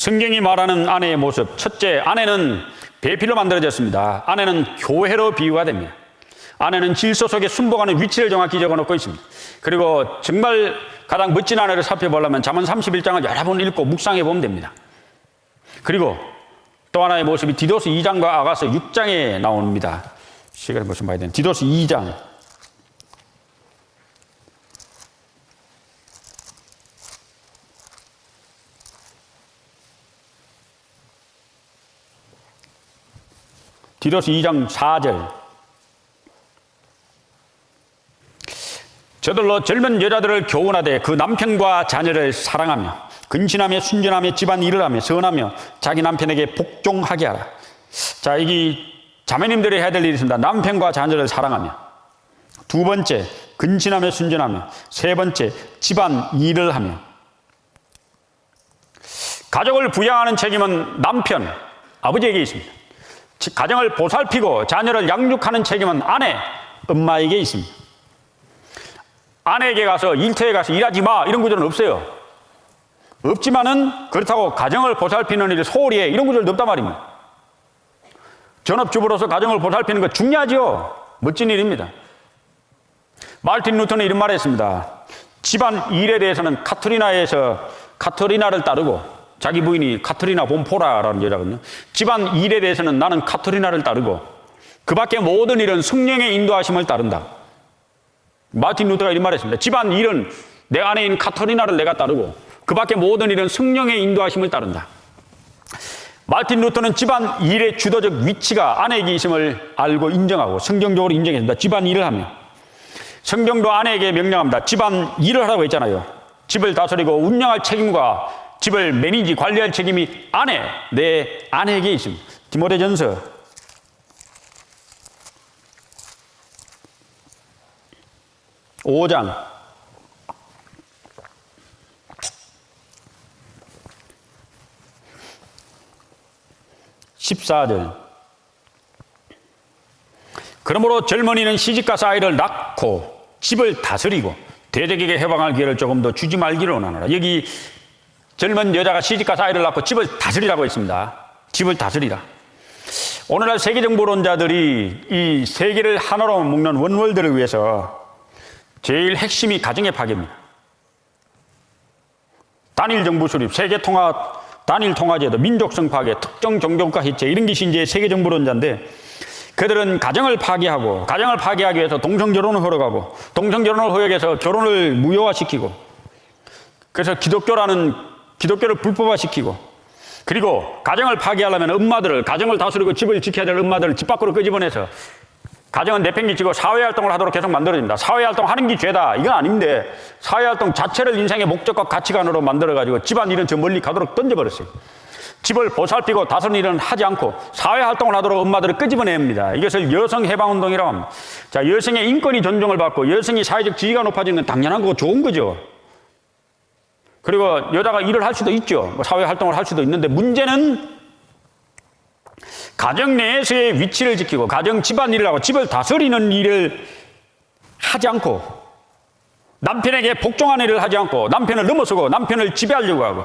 성경이 말하는 아내의 모습, 첫째, 아내는 배필로 만들어졌습니다. 아내는 교회로 비유가 됩니다. 아내는 질서 속에 순복하는 위치를 정확히 적어놓고 있습니다. 그리고 정말 가장 멋진 아내를 살펴보려면 잠언 31장을 여러 번 읽고 묵상해 보면 됩니다. 그리고 또 하나의 모습이 디도스 2장과 아가서 6장에 나옵니다. 시간을 벌써 봐야 되는 디도스 2장. 디도스 2장 4절. 저들로 젊은 여자들을 교훈하되 그 남편과 자녀를 사랑하며 근신하며 순전하며 집안 일을 하며 선하며 자기 남편에게 복종하게 하라. 자, 여기 자매님들이 해야 될 일이 있습니다. 남편과 자녀를 사랑하며, 두 번째 근신하며 순전하며, 세 번째 집안 일을 하며. 가족을 부양하는 책임은 남편, 아버지에게 있습니다. 가정을 보살피고 자녀를 양육하는 책임은 아내, 엄마에게 있습니다. 아내에게 가서 일터에 가서 일하지 마 이런 구조는 없어요. 없지만은 그렇다고 가정을 보살피는 일이 소홀히 해 이런 구조는 없단 말입니다. 전업주부로서 가정을 보살피는 거 중요하죠. 멋진 일입니다. 마르틴 루터는 이런 말을 했습니다. 집안 일에 대해서는 카트리나를 따르고, 자기 부인이 카트리나 본포라라는 여자거든요. 집안 일에 대해서는 나는 카트리나를 따르고 그 밖에 모든 일은 성령의 인도하심을 따른다. 마르틴 루터가 이런 말을 했습니다. 집안 일은 내 아내인 카트리나를 내가 따르고 그 밖에 모든 일은 성령의 인도하심을 따른다. 마르틴 루터는 집안 일의 주도적 위치가 아내에게 있음을 알고 인정하고 성경적으로 인정했습니다. 집안 일을 하며. 성경도 아내에게 명령합니다. 집안 일을 하라고 했잖아요. 집을 다스리고 운영할 책임과 집을 매니지 관리할 책임이 내 아내에게 있습니다. 디모데전서 5장 14절. 그러므로 젊은이는 시집가서 아이를 낳고 집을 다스리고 대적에게 해방할 기회를 조금 더 주지 말기를 원하노라. 여기 젊은 여자가 시집가서 아이를 낳고 집을 다스리라고 했습니다. 집을 다스리라. 오늘날 세계정보론자들이 이 세계를 하나로 묶는 원월드를 위해서 제일 핵심이 가정의 파괴입니다. 단일 정부 수립, 세계 통합, 단일 통화제도, 민족성 파괴, 특정 종교국가 해체 이런 것이 이제 세계정보론자인데, 그들은 가정을 파괴하고, 가정을 파괴하기 위해서 동성결혼을 허락하고, 동성결혼을 허용해서 결혼을 무효화시키고, 그래서 기독교를 불법화시키고, 그리고 가정을 파괴하려면 엄마들을, 가정을 다스리고 집을 지켜야 될 엄마들을 집 밖으로 끄집어내서 가정은 내팽개치고 사회활동을 하도록 계속 만들어집니다. 사회활동하는 게 죄다 이건 아닌데, 사회활동 자체를 인생의 목적과 가치관으로 만들어가지고 집안일은 저 멀리 가도록 던져버렸어요. 집을 보살피고 다스리는 일은 하지 않고 사회활동을 하도록 엄마들을 끄집어냅니다. 이것을 여성해방운동이라고 합니다. 자, 여성의 인권이 존중을 받고 여성이 사회적 지위가 높아지는 건 당연한 거고 좋은 거죠. 그리고 여자가 일을 할 수도 있죠. 사회활동을 할 수도 있는데, 문제는 가정 내에서의 위치를 지키고 가정 집안일을 하고 집을 다스리는 일을 하지 않고, 남편에게 복종하는 일을 하지 않고, 남편을 넘어서고 남편을 지배하려고 하고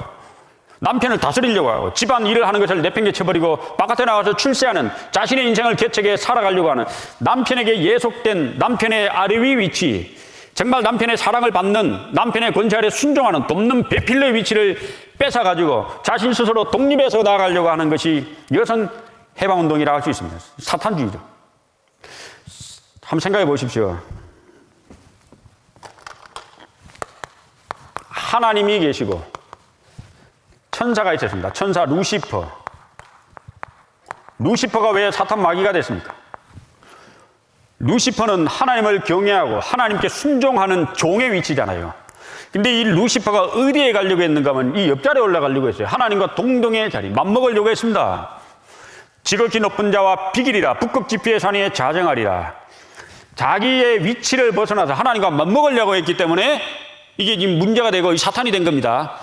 남편을 다스리려고 하고 집안 일을 하는 것을 내팽개쳐버리고 바깥에 나가서 출세하는, 자신의 인생을 개척해 살아가려고 하는, 남편에게 예속된 남편의 아래 위 위치, 정말 남편의 사랑을 받는, 남편의 권세 아래 순종하는 돕는 배필로의 위치를 뺏어가지고 자신 스스로 독립해서 나아가려고 하는 것이 여성 해방운동이라고 할 수 있습니다. 사탄주의죠. 한번 생각해 보십시오. 하나님이 계시고 천사가 있었습니다. 천사 루시퍼. 루시퍼가 왜 사탄 마귀가 됐습니까? 루시퍼는 하나님을 경외하고 하나님께 순종하는 종의 위치잖아요. 근데 이 루시퍼가 어디에 가려고 했는가 하면 이 옆자리에 올라가려고 했어요. 하나님과 동등의 자리, 맞먹으려고 했습니다. 지극히 높은 자와 비길이라 북극지폐의 산위에 자정하리라. 자기의 위치를 벗어나서 하나님과 맞먹으려고 했기 때문에 이게 지금 문제가 되고 이 사탄이 된 겁니다.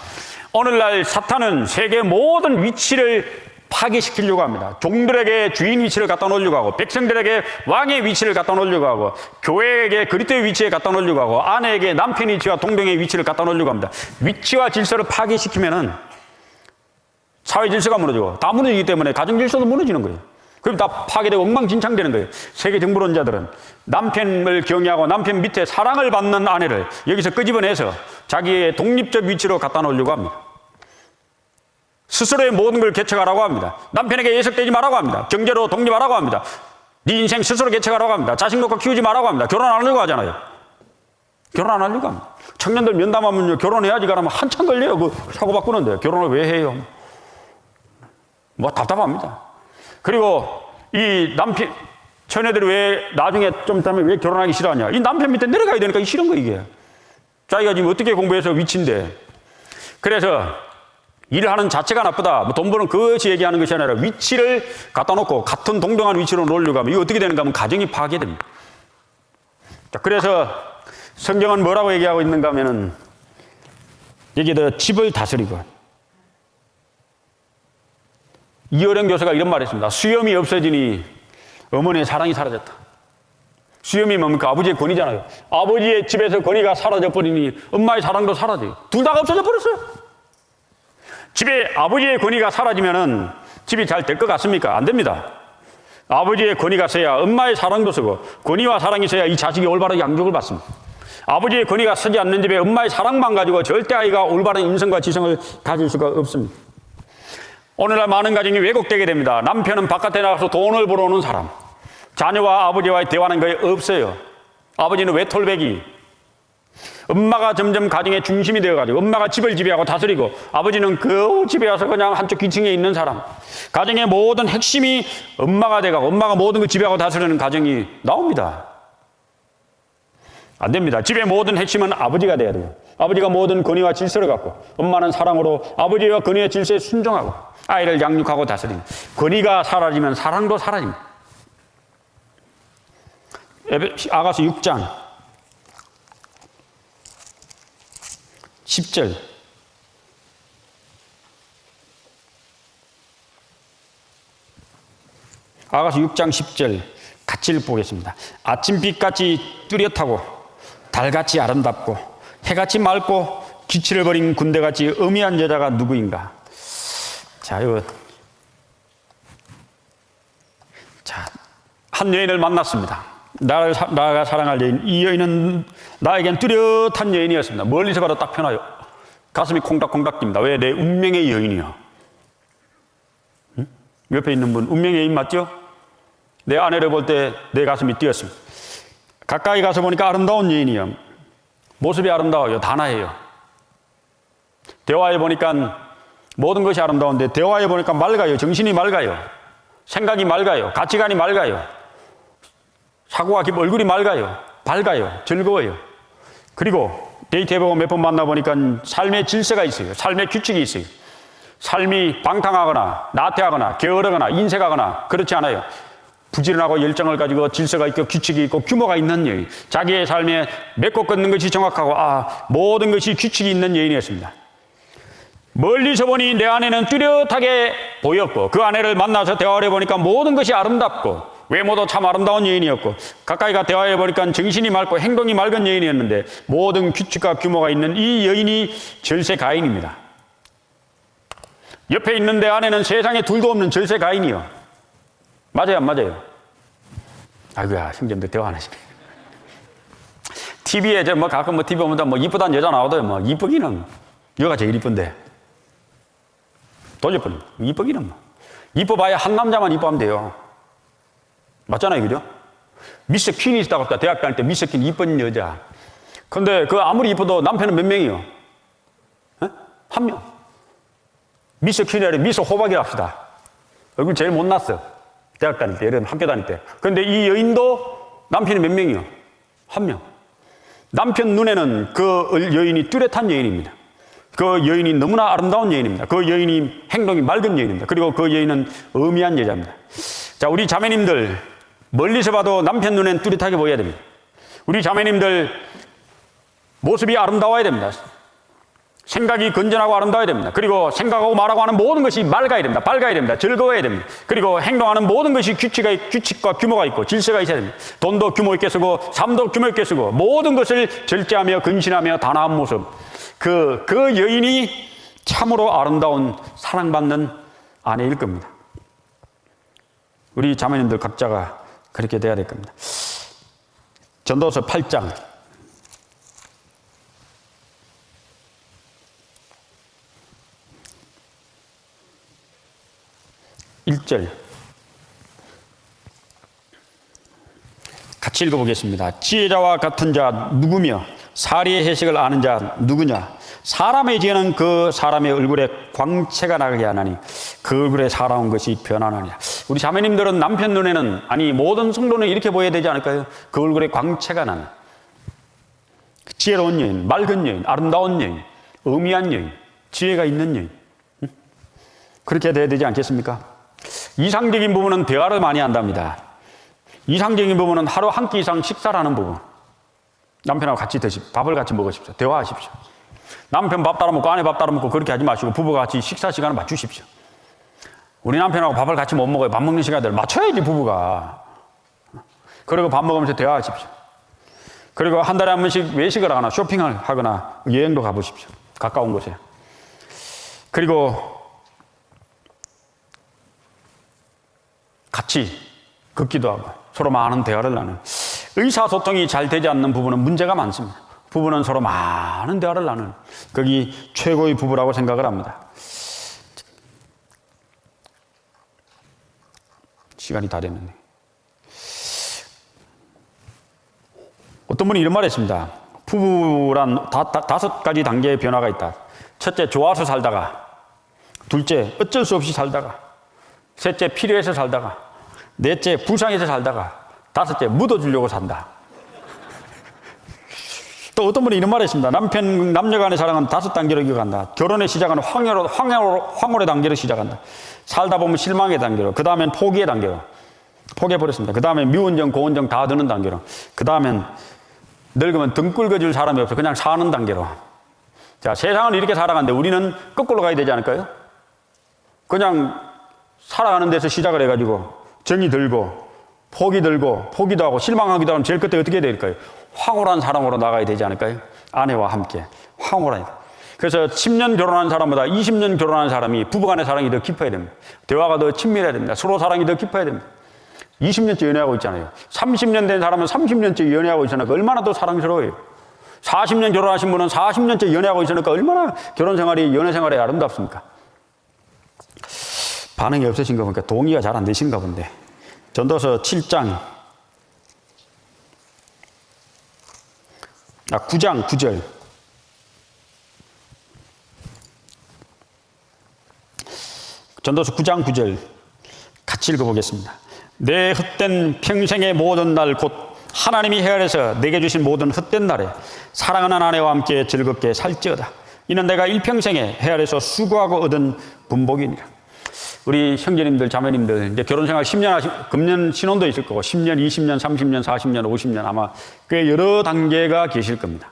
오늘날 사탄은 세계 모든 위치를 파괴시키려고 합니다. 종들에게 주인 위치를 갖다 놓으려고 하고, 백성들에게 왕의 위치를 갖다 놓으려고 하고, 교회에게 그리스도의 위치에 갖다 놓으려고 하고, 아내에게 남편 위치와 동등의 위치를 갖다 놓으려고 합니다. 위치와 질서를 파괴시키면은 사회 질서가 무너지고 다 무너지기 때문에 가정 질서도 무너지는 거예요. 그럼 다 파괴되고 엉망진창되는 거예요. 세계 정부론자들은 남편을 경외하고 남편 밑에 사랑을 받는 아내를 여기서 끄집어내서 자기의 독립적 위치로 갖다 놓으려고 합니다. 스스로의 모든 걸 개척하라고 합니다. 남편에게 예속되지 말라고 합니다. 경제로 독립하라고 합니다. 네 인생 스스로 개척하라고 합니다. 자식 놓고 키우지 말라고 합니다. 결혼 안 하려고 하잖아요. 결혼 안 하려고 합니다. 청년들 면담하면요, 결혼해야지 가라면 한참 걸려요. 그 사고 바꾸는데 결혼을 왜 해요? 뭐 답답합니다. 그리고 이 남편, 처녀들이 왜 나중에 좀 있다면 왜 결혼하기 싫어하냐? 이 남편 밑에 내려가야 되니까 이 싫은 거 이게. 자기가 지금 어떻게 공부해서 위치인데. 그래서 일을 하는 자체가 나쁘다. 뭐 돈 버는 그것이 얘기하는 것이 아니라 위치를 갖다 놓고 같은 동등한 위치로 놓으려고 하면 이거 어떻게 되는가 하면 가정이 파괴됩니다. 자, 그래서 성경은 뭐라고 얘기하고 있는가 하면은 여기에 집을 다스리고 이어령 교수가 이런 말을 했습니다. 수염이 없어지니 어머니의 사랑이 사라졌다. 수염이 뭡니까? 아버지의 권위잖아요. 아버지의 집에서 권위가 사라져버리니 엄마의 사랑도 사라져요. 둘 다가 없어져 버렸어요. 집에 아버지의 권위가 사라지면은 집이 잘 될 것 같습니까? 안 됩니다. 아버지의 권위가 서야 엄마의 사랑도 서고 권위와 사랑이 서야 이 자식이 올바른 양육을 받습니다. 아버지의 권위가 서지 않는 집에 엄마의 사랑만 가지고 절대 아이가 올바른 인성과 지성을 가질 수가 없습니다. 오늘날 많은 가정이 왜곡되게 됩니다. 남편은 바깥에 나가서 돈을 벌어오는 사람. 자녀와 아버지와의 대화는 거의 없어요. 아버지는 외톨배기. 엄마가 점점 가정의 중심이 되어가지고 엄마가 집을 지배하고 다스리고 아버지는 그 집에 와서 그냥 한쪽 기층에 있는 사람. 가정의 모든 핵심이 엄마가 돼가고 엄마가 모든 걸 지배하고 다스리는 가정이 나옵니다. 안 됩니다. 집의 모든 핵심은 아버지가 돼야 돼요. 아버지가 모든 권위와 질서를 갖고 엄마는 사랑으로 아버지와 권위와 질서에 순종하고 아이를 양육하고 다스립니다. 권위가 사라지면 사랑도 사라집니다. 아가서 6장 10절 아가서 6장 10절 같이 읽어보겠습니다. 아침빛같이 뚜렷하고 달같이 아름답고 해같이 맑고 기치를 버린 군대같이 엄히한 여자가 누구인가? 자, 한 여인을 만났습니다. 나가 사랑할 여인. 이 여인은 나에겐 뚜렷한 여인이었습니다. 멀리서 봐도 딱 편해요. 가슴이 콩닥콩닥 뜁니다. 왜? 내 운명의 여인이요. 응? 옆에 있는 분 운명의 여인 맞죠? 내 아내를 볼 때 내 가슴이 뛰었습니다. 가까이 가서 보니까 아름다운 여인이요. 모습이 아름다워요. 단아해요. 대화해 보니까 모든 것이 아름다운데 대화해 보니까 맑아요. 정신이 맑아요. 생각이 맑아요. 가치관이 맑아요. 사고가 깊고 얼굴이 맑아요. 밝아요. 즐거워요. 그리고 데이트해보고 몇 번 만나보니까 삶의 질서가 있어요. 삶의 규칙이 있어요. 삶이 방탕하거나 나태하거나 게으르거나 인색하거나 그렇지 않아요. 부지런하고 열정을 가지고 질서가 있고 규칙이 있고 규모가 있는 여인. 자기의 삶에 맺고 끊는 것이 정확하고 모든 것이 규칙이 있는 여인이었습니다. 멀리서 보니 내 아내는 뚜렷하게 보였고 그 아내를 만나서 대화를 해보니까 모든 것이 아름답고 외모도 참 아름다운 여인이었고 가까이가 대화해 보니까 정신이 맑고 행동이 맑은 여인이었는데 모든 규칙과 규모가 있는 이 여인이 절세 가인입니다. 옆에 있는 내 아내는 세상에 둘도 없는 절세 가인이요. 맞아요, 안 맞아요? 아이고야, 형제님들 대화 안 하시네. TV에 가끔 TV 보면 이쁘다는 여자 나오더요. 이쁘기는 여가 제일 이쁜데. 돌려버려. 이쁘기는 이뻐봐야 한 남자만 이뻐하면 돼요. 맞잖아요, 그죠? 미스 퀸이 있다고 합시다. 대학 다닐 때 미스 퀸 이쁜 여자. 근데 그 아무리 이뻐도 남편은 몇 명이요? 에? 한 명. 미스 퀸이 아니라 미스 호박이라 합시다. 얼굴 제일 못났어. 대학 다닐 때, 예를 학교 다닐 때. 근데 이 여인도 남편이 몇 명이요? 한 명. 남편 눈에는 그 여인이 뚜렷한 여인입니다. 그 여인이 너무나 아름다운 여인입니다. 그 여인이 행동이 맑은 여인입니다. 그리고 그 여인은 엄히한 여자입니다. 자, 우리 자매님들 멀리서 봐도 남편 눈엔 뚜렷하게 보여야 됩니다. 우리 자매님들 모습이 아름다워야 됩니다. 생각이 건전하고 아름다워야 됩니다. 그리고 생각하고 말하고 하는 모든 것이 맑아야 됩니다. 밝아야 됩니다. 즐거워야 됩니다. 그리고 행동하는 모든 것이 규칙과 규모가 있고 질서가 있어야 됩니다. 돈도 규모 있게 쓰고 삶도 규모 있게 쓰고 모든 것을 절제하며 근신하며 단아한 모습. 그 여인이 참으로 아름다운 사랑받는 아내일 겁니다. 우리 자매님들 각자가 그렇게 돼야 될 겁니다. 전도서 8장 1절 같이 읽어보겠습니다. 지혜자와 같은 자 누구며 사리의 해석을 아는 자 누구냐? 사람의 지혜는 그 사람의 얼굴에 광채가 나게 하나니 그 얼굴에 살아온 것이 변하느니라. 우리 자매님들은 남편 눈에는, 아니 모든 성도는 이렇게 보여야 되지 않을까요? 그 얼굴에 광채가 나는 지혜로운 여인, 맑은 여인, 아름다운 여인, 의미한 여인, 지혜가 있는 여인, 그렇게 돼야 되지 않겠습니까? 이상적인 부분은 대화를 많이 한답니다. 이상적인 부분은 하루 한 끼 이상 식사를 하는 부분. 남편하고 같이 밥을 같이 먹으십시오. 대화하십시오. 남편 밥 따라 먹고 아내 밥 따라 먹고 그렇게 하지 마시고 부부가 같이 식사 시간을 맞추십시오. 우리 남편하고 밥을 같이 못 먹어요. 밥 먹는 시간을 맞춰야지 부부가. 그리고 밥 먹으면서 대화하십시오. 그리고 한 달에 한 번씩 외식을 하거나 쇼핑을 하거나 여행도 가보십시오. 가까운 곳에. 그리고 같이 걷기도 하고 서로 많은 대화를 나누는, 의사소통이 잘 되지 않는 부부는 문제가 많습니다. 부부는 서로 많은 대화를 나누는, 거기 최고의 부부라고 생각을 합니다. 시간이 다 됐는데, 어떤 분이 이런 말을 했습니다. 부부란 다섯 가지 단계의 변화가 있다. 첫째, 좋아서 살다가, 둘째, 어쩔 수 없이 살다가, 셋째, 필요해서 살다가, 넷째, 불쌍해서 살다가, 다섯째, 묻어주려고 산다. 또 어떤 분이 이런 말을 했습니다. 남녀 간의 사랑은 5단계로 이어간다. 결혼의 시작은 황홀의 단계로 시작한다. 살다 보면 실망의 단계로, 그 다음엔 포기의 단계로, 포기해버렸습니다. 그 다음에 미운정, 고운정 다 드는 단계로, 그 다음엔 늙으면 등 꿇어줄 사람이 없어. 그냥 사는 단계로. 자, 세상은 이렇게 살아가는데 우리는 거꾸로 가야 되지 않을까요? 그냥 살아가는 데서 시작을 해가지고 정이 들고 포기 들고 포기도 하고 실망하기도 하면 제일 끝에 어떻게 해야 될까요? 황홀한 사랑으로 나가야 되지 않을까요? 아내와 함께 황홀한. 그래서 10년 결혼한 사람보다 20년 결혼한 사람이 부부간의 사랑이 더 깊어야 됩니다. 대화가 더 친밀해야 됩니다. 서로 사랑이 더 깊어야 됩니다. 20년째 연애하고 있잖아요. 30년 된 사람은 30년째 연애하고 있으니까 얼마나 더 사랑스러워요. 40년 결혼하신 분은 40년째 연애하고 있으니까 얼마나 결혼 생활이, 연애 생활이 아름답습니까? 반응이 없으신가 보니까 동의가 잘 안 되신가 본데. 전도서 7장 9장 9절. 전도서 9장 9절 같이 읽어보겠습니다. 내 헛된 평생의 모든 날 곧 하나님이 헤아려서 내게 주신 모든 헛된 날에 사랑하는 아내와 함께 즐겁게 살지어다. 이는 내가 일평생에 헤아려서 수고하고 얻은 분복이니라. 우리 형제님들, 자매님들 이제 결혼생활 10년 금년 신혼도 있을 거고 10년, 20년, 30년, 40년, 50년 아마 꽤 여러 단계가 계실 겁니다.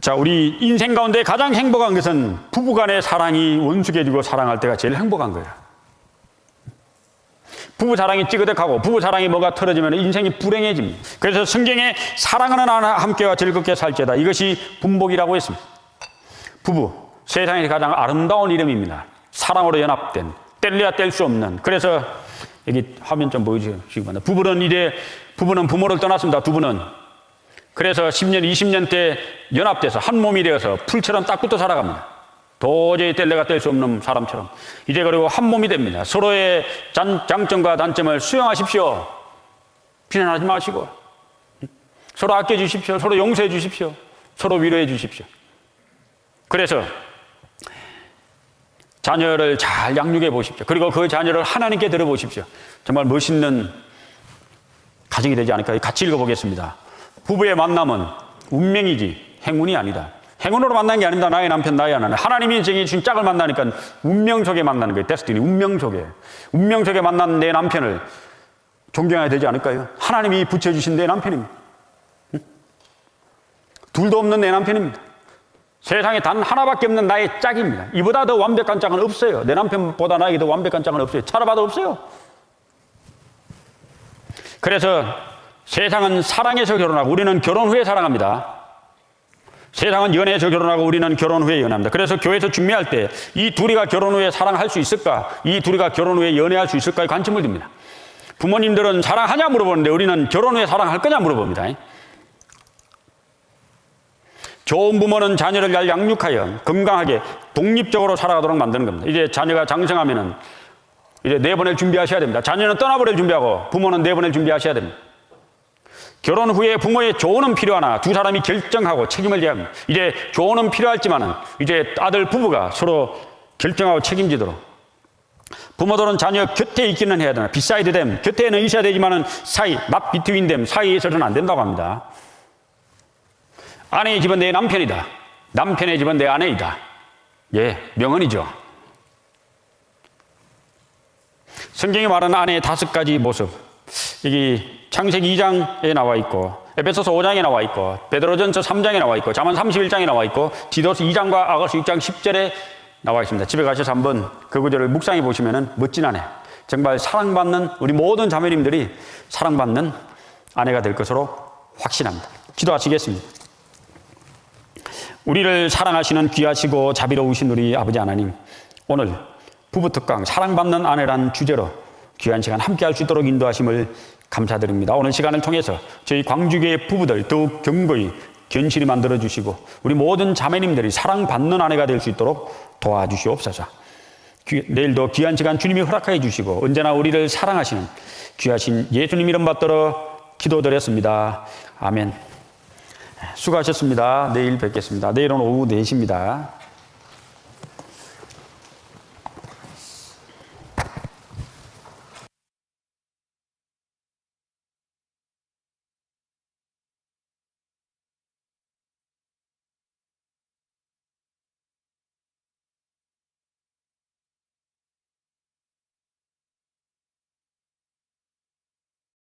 자, 우리 인생 가운데 가장 행복한 것은 부부간의 사랑이 원숙해지고 사랑할 때가 제일 행복한 거예요. 부부 사랑이 찌그덕하고 부부 사랑이 뭐가 틀어지면 인생이 불행해집니다. 그래서 성경에 사랑하는 아내와 함께와 즐겁게 살지어다, 이것이 분복이라고 했습니다. 부부, 세상에서 가장 아름다운 이름입니다. 사랑으로 연합된, 뗄래야 뗄 수 없는. 그래서 여기 화면 좀 보여주시기 바랍니다. 부부는 부모를 떠났습니다. 두 분은. 그래서 10년, 20년 때 연합돼서 한 몸이 되어서 풀처럼 딱 붙어 살아갑니다. 도저히 뗄래가 뗄 수 없는 사람처럼. 이제 그리고 한 몸이 됩니다. 서로의 장점과 단점을 수용하십시오. 비난하지 마시고. 서로 아껴주십시오. 서로 용서해 주십시오. 서로 위로해 주십시오. 그래서 자녀를 잘 양육해 보십시오. 그리고 그 자녀를 하나님께 들어보십시오. 정말 멋있는 가정이 되지 않을까요? 같이 읽어보겠습니다. 부부의 만남은 운명이지 행운이 아니다. 행운으로 만난 게 아닙니다. 나의 남편, 나의 아내. 하나님이 저기 주신 짝을 만나니까 운명 속에 만나는 거예요. 데스티니, 운명 속에 만난 내 남편을 존경해야 되지 않을까요? 하나님이 붙여주신 내 남편입니다. 둘도 없는 내 남편입니다. 세상에 단 하나밖에 없는 나의 짝입니다. 이보다 더 완벽한 짝은 없어요. 내 남편보다 나에게 더 완벽한 짝은 없어요. 찾아봐도 없어요. 그래서 세상은 사랑해서 결혼하고 우리는 결혼 후에 사랑합니다. 세상은 연애에서 결혼하고 우리는 결혼 후에 연애합니다. 그래서 교회에서 중매할 때 이 둘이가 결혼 후에 사랑할 수 있을까? 이 둘이가 결혼 후에 연애할 수 있을까에 관심을 둡니다. 부모님들은 사랑하냐 물어보는데 우리는 결혼 후에 사랑할 거냐 물어봅니다. 좋은 부모는 자녀를 잘 양육하여 건강하게 독립적으로 살아가도록 만드는 겁니다. 이제 자녀가 장성하면은 이제 내보낼 준비하셔야 됩니다. 자녀는 떠나버릴 준비하고 부모는 내보낼 준비하셔야 됩니다. 결혼 후에 부모의 조언은 필요하나 두 사람이 결정하고 책임을 져야 합니다. 이제 조언은 필요할지만은 이제 아들 부부가 서로 결정하고 책임지도록. 부모들은 자녀 곁에 있기는 해야 되나. beside them. 곁에는 있어야 되지만은 사이, not between them. 사이에 있어서는 안 된다고 합니다. 아내의 집은 내 남편이다. 남편의 집은 내 아내이다. 예, 명언이죠. 성경이 말하는 아내의 5가지 모습. 여기 창세기 2장에 나와 있고 에베소서 5장에 나와 있고 베드로전서 3장에 나와 있고 잠언 31장에 나와 있고 디도서 2장과 아가서 6장 10절에 나와 있습니다. 집에 가셔서 한번 그 구절을 묵상해 보시면은 멋진 아내, 정말 사랑받는 우리 모든 자매님들이 사랑받는 아내가 될 것으로 확신합니다. 기도하시겠습니다. 우리를 사랑하시는 귀하시고 자비로우신 우리 아버지 하나님, 오늘 부부특강 사랑받는 아내란 주제로 귀한 시간 함께 할 수 있도록 인도하심을 감사드립니다. 오늘 시간을 통해서 저희 광주교회 부부들 더욱 견고히 견실히 만들어주시고 우리 모든 자매님들이 사랑받는 아내가 될 수 있도록 도와주시옵소서. 내일도 귀한 시간 주님이 허락하여 주시고 언제나 우리를 사랑하시는 귀하신 예수님 이름 받들어 기도드렸습니다. 아멘. 수고하셨습니다. 내일 뵙겠습니다. 내일은 오후 4시입니다.